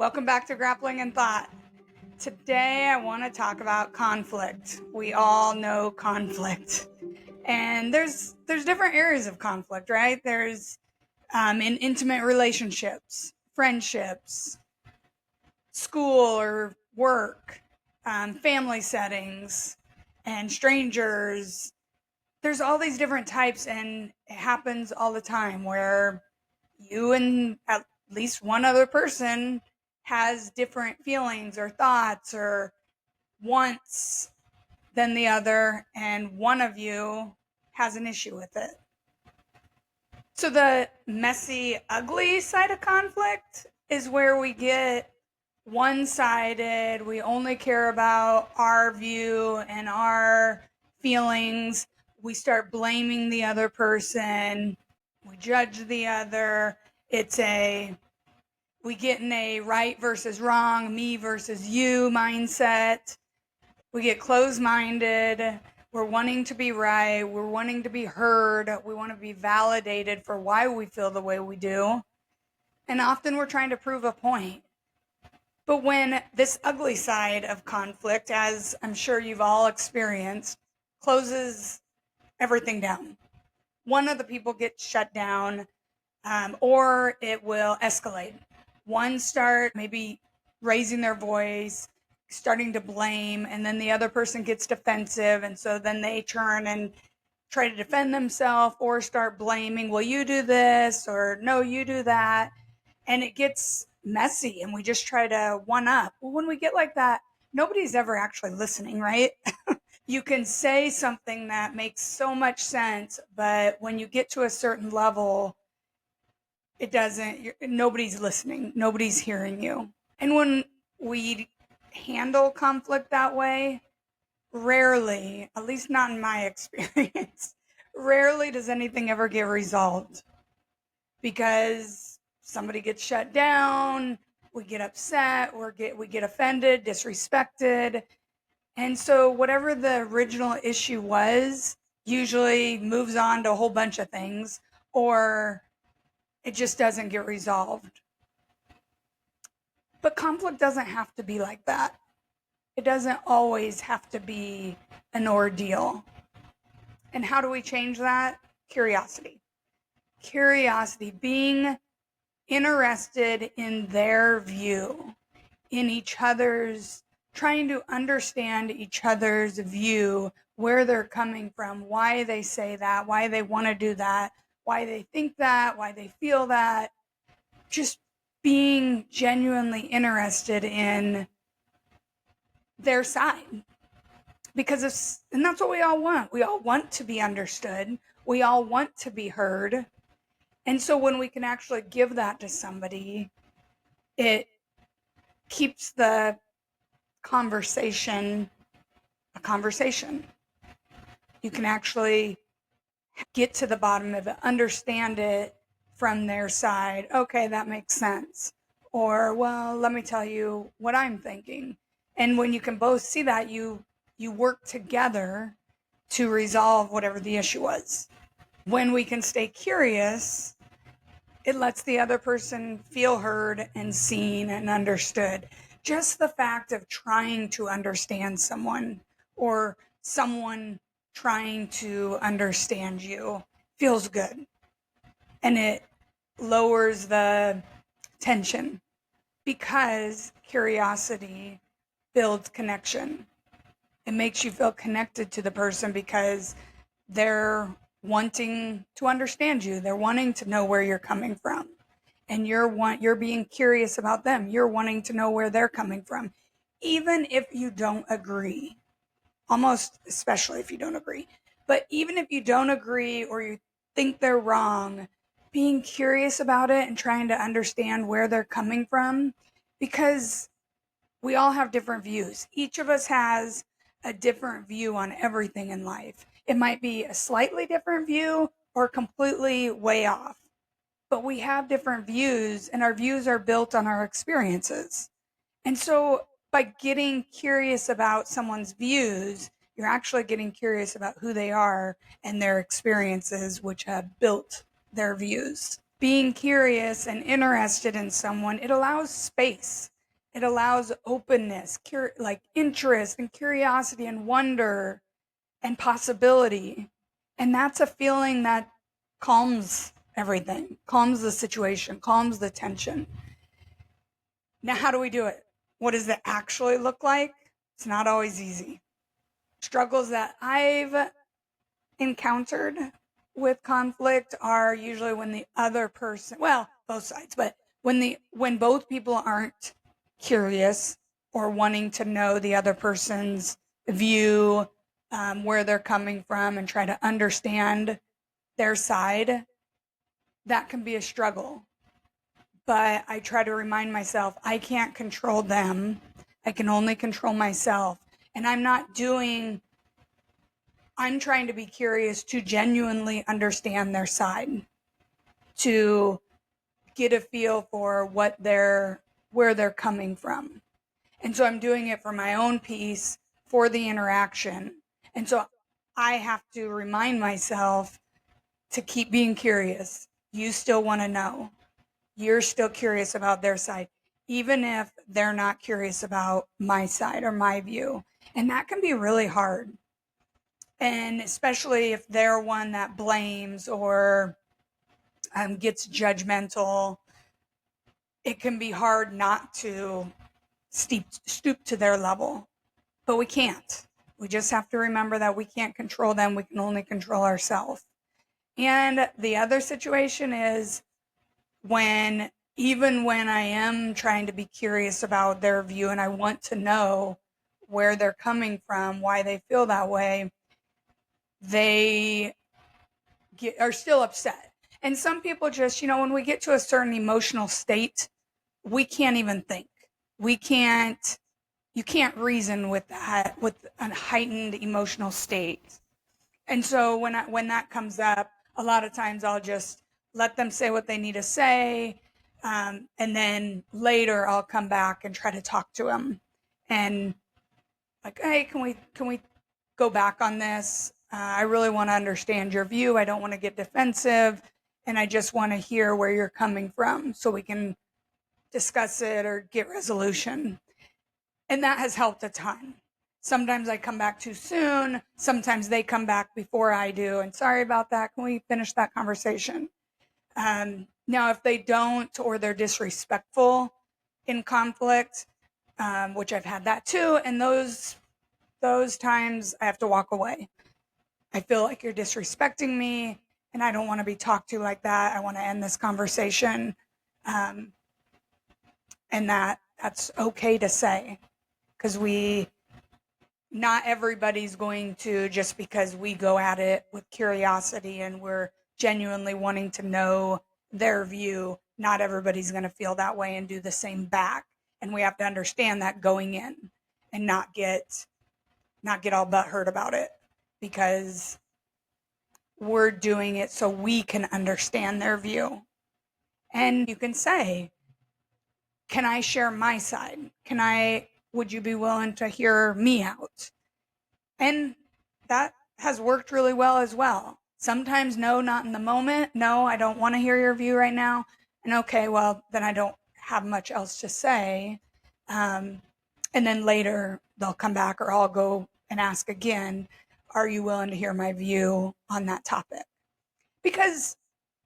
Welcome back to Grappling in Thought. Today I want to talk about conflict. We all know conflict. And there's different areas of conflict, right? There's in intimate relationships, friendships, school or work, family settings, and strangers. There's all these different types, and it happens all the time where you and at least one other person has different feelings or thoughts or wants than the other, and one of you has an issue with it. So the messy, ugly side of conflict is where we get one-sided. We only care about our view and our feelings. We start blaming the other person. We judge the other. We get in a right versus wrong, me versus you mindset. We get closed-minded. We're wanting to be right. We're wanting to be heard. We want to be validated for why we feel the way we do. And often we're trying to prove a point. But when this ugly side of conflict, as I'm sure you've all experienced, closes everything down, one of the people gets shut down, or it will escalate. One start maybe raising their voice, starting to blame, and then the other person gets defensive, and so then they turn and try to defend themselves or start blaming, well, you do this, or no, you do that, and it gets messy, and we just try to one up. Well, when we get like that, nobody's ever actually listening, right? You can say something that makes so much sense, but when you get to a certain level, it doesn't, nobody's listening, nobody's hearing you. And when we handle conflict that way, rarely, at least not in my experience, rarely does anything ever get resolved, because somebody gets shut down, we get upset, we get offended, disrespected. And so whatever the original issue was usually moves on to a whole bunch of things, or it just doesn't get resolved. But conflict doesn't have to be like that. It doesn't always have to be an ordeal. And how do we change that? Curiosity. Curiosity, being interested in their view, in each other's, trying to understand each other's view, where they're coming from, why they say that, why they want to do that, why they think that, why they feel that. Just being genuinely interested in their side. And that's what we all want. We all want to be understood. We all want to be heard. And so when we can actually give that to somebody, it keeps the conversation a conversation. You can actually get to the bottom of it, understand it from their side. Okay, that makes sense. Or, well, let me tell you what I'm thinking. And when you can both see that, you work together to resolve whatever the issue was. When we can stay curious, it lets the other person feel heard and seen and understood. Just the fact of trying to understand someone, or someone trying to understand you, feels good. And it lowers the tension, because curiosity builds connection. It makes you feel connected to the person because they're wanting to understand you. They're wanting to know where you're coming from. And you're being curious about them. You're wanting to know where they're coming from. Even if you don't agree. Almost especially if you don't agree. But even if you don't agree or you think they're wrong, being curious about it and trying to understand where they're coming from, because we all have different views. Each of us has a different view on everything in life. It might be a slightly different view or completely way off. But we have different views, and our views are built on our experiences. And so by getting curious about someone's views, you're actually getting curious about who they are and their experiences, which have built their views. being curious and interested in someone, it allows space. It allows openness, like interest and curiosity and wonder and possibility. And that's a feeling that calms everything, calms the situation, calms the tension. Now, how do we do it? What does it actually look like? It's not always easy. Struggles that I've encountered with conflict are usually when the other person, well, both sides, but when both people aren't curious or wanting to know the other person's view, where they're coming from, and try to understand their side, that can be a struggle. But I try to remind myself I can't control them. I can only control myself. And I'm trying to be curious to genuinely understand their side, to get a feel for where they're coming from. And so I'm doing it for my own peace, for the interaction. And so I have to remind myself to keep being curious. You still want to know. You're still curious about their side, even if they're not curious about my side or my view. And that can be really hard. And especially if they're one that blames or gets judgmental, it can be hard not to stoop to their level. But we can't. We just have to remember that we can't control them. We can only control ourselves. And the other situation is even when I am trying to be curious about their view and I want to know where they're coming from, why they feel that way, they are still upset. And some people just, when we get to a certain emotional state, we can't even think. You can't reason with that, with a heightened emotional state. And so when that comes up, a lot of times I'll just let them say what they need to say. And then later I'll come back and try to talk to them and like, hey, can we go back on this? I really want to understand your view. I don't want to get defensive. And I just want to hear where you're coming from so we can discuss it or get resolution. And that has helped a ton. Sometimes I come back too soon. Sometimes they come back before I do. And sorry about that. Can we finish that conversation? Now, if they don't or they're disrespectful in conflict, which I've had that too, and those times I have to walk away. I feel like you're disrespecting me, and I don't want to be talked to like that. I want to end this conversation, and that's okay to say, because not everybody's going to, just because we go at it with curiosity and we're genuinely wanting to know their view, not everybody's going to feel that way and do the same back. And we have to understand that going in and not get all butthurt about it, because we're doing it so we can understand their view. And you can say, can I share my side? Would you be willing to hear me out? And that has worked really well as well. Sometimes, no, not in the moment. No, I don't want to hear your view right now. And okay, well, then I don't have much else to say. And then later they'll come back, or I'll go and ask again, are you willing to hear my view on that topic? Because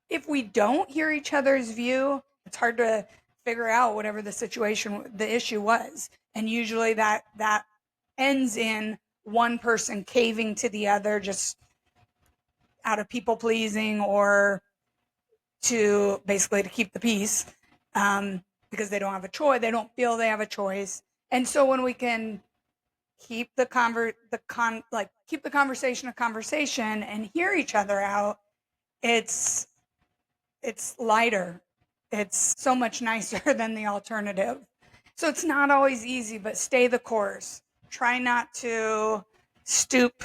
if we don't hear each other's view, it's hard to figure out whatever the issue was. And usually that ends in one person caving to the other just out of people pleasing, or to keep the peace, because they don't have a choice. They don't feel they have a choice. And so when we can keep the conversation a conversation and hear each other out, it's lighter. It's so much nicer than the alternative. So it's not always easy, but stay the course. Try not to stoop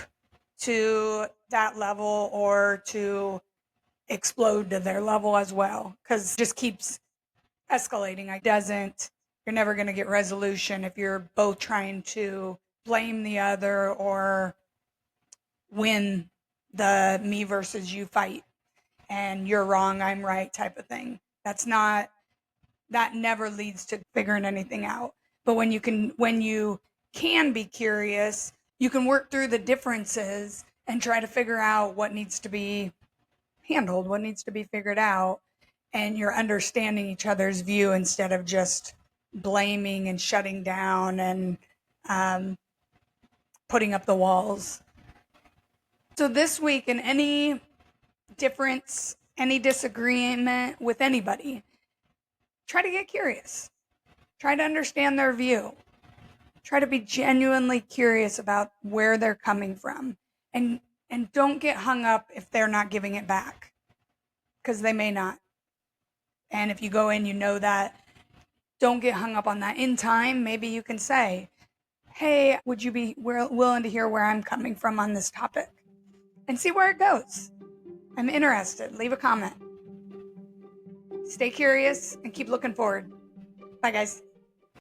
to that level or to explode to their level as well, because it just keeps escalating. You're never going to get resolution if you're both trying to blame the other or win the me versus you fight. and you're wrong, I'm right type of thing. That never leads to figuring anything out. But when you can be curious, you can work through the differences and try to figure out what needs to be handled, what needs to be figured out, and you're understanding each other's view instead of just blaming and shutting down and putting up the walls. So this week, in any difference, any disagreement with anybody, try to get curious. Try to understand their view. Try to be genuinely curious about where they're coming from. And don't get hung up if they're not giving it back, because they may not. And if you go in, you know that. Don't get hung up on that. In time, maybe you can say, hey, would you be willing to hear where I'm coming from on this topic? And see where it goes. I'm interested. Leave a comment. Stay curious and keep looking forward. Bye, guys.